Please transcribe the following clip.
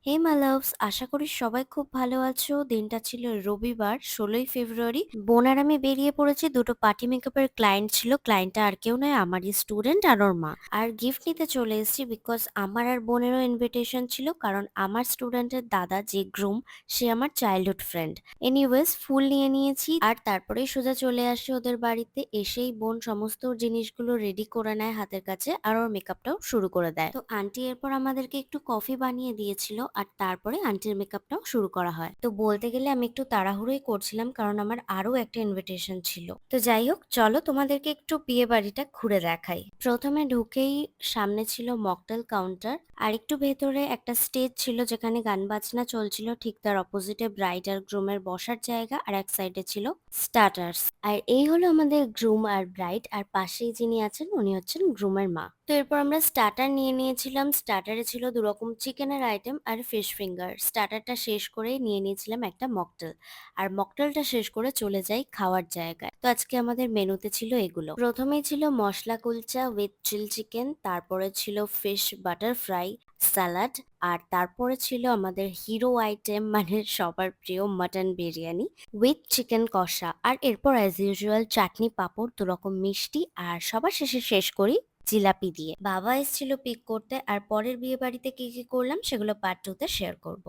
Hey my loves, আশা করি সবাই খুব ভালো আছো। দিনটা ছিল রবিবার 16ই ফেব্রুয়ারি। বোন আর আমি বেরিয়ে পড়েছি, দুটো পার্টি মেকআপের ক্লায়েন্ট ছিল। ক্লায়েন্টটা আর কেউ নয়, আমারই স্টুডেন্ট আর ওর মা। আর গিফট নিতে চলে এসেছি বিকজ আমার আর বোনেরও ইনভিটেশন ছিল, কারণ আমার স্টুডেন্টের দাদা যে গ্রুম, সে আমার চাইল্ডহুড ফ্রেন্ড। এনিওয়েজ ফুল নিয়ে নিয়েছি আর তারপরেই সোজা চলে আসি ওদের বাড়িতে। এসেই বোন সমস্ত ওর জিনিসগুলো রেডি করে নেয় হাতের কাছে, আর ওর মেকআপটাও শুরু করে দেয়। তো আন্টি এরপর আমাদেরকে একটু কফি বানিয়ে দিয়েছিল, আর তারপরে আন্টির মেকআপটাও শুরু করা হয়। তো বলতে গেলে আমি একটু তাড়াহুড়োই করছিলাম, কারণ আমার আরো একটা ইনভিটেশন ছিল। তো যাই হোক, চলো তোমাদেরকে একটু বিয়ে বাড়িটা ঘুরে দেখাই। প্রথমে ঢুকেই সামনে ছিল মকটেল কাউন্টার, আর একটু ভেতরে একটা স্টেজ ছিল যেখানে গান বাজনা চলছিল। ঠিক তার অপোজিটে ব্রাইড আর গ্রুমের বসার জায়গা, আর এক সাইডে ছিল স্টার্টার্স। আর এই হলো আমাদের গ্রুম আর ব্রাইড, আর পাশেই যিনি আছেন উনি হচ্ছেন গ্রুমের মা। তো এরপর আমরা স্টার্টার নিয়ে নিয়েছিলাম। স্টার্টারে ছিল দু রকম চিকেনের আইটেম আর ফিশ ফিঙ্গার। স্টার্টারটা শেষ করে নিয়ে নিয়েছিলাম একটা মকটেল, আর মকটেলটা শেষ করে চলে যাই খাওয়ার জায়গায়। তো আজকে আমাদের মেনুতে ছিল এগুলো। প্রথমেই ছিল মশলা কুলচা উইথ চিল চিকেন, তারপরে ছিল ফিশ বাটার ফ্রাই, স্যালাড, আর তারপরে ছিল আমাদের হিরো আইটেম মানে সবার প্রিয় মাটন বিরিয়ানি উইথ চিকেন কষা। আর এরপর অ্যাজ ইউজুয়াল চাটনি, পাঁপড়, দু রকম মিষ্টি, আর সবার শেষে শেষ করি জিলাপি দিয়ে। বাবা এসেছিল পিক করতে, আর পরের বিয়ে বাড়িতে কি কি করলাম সেগুলো পার্ট 2 তে শেয়ার করব।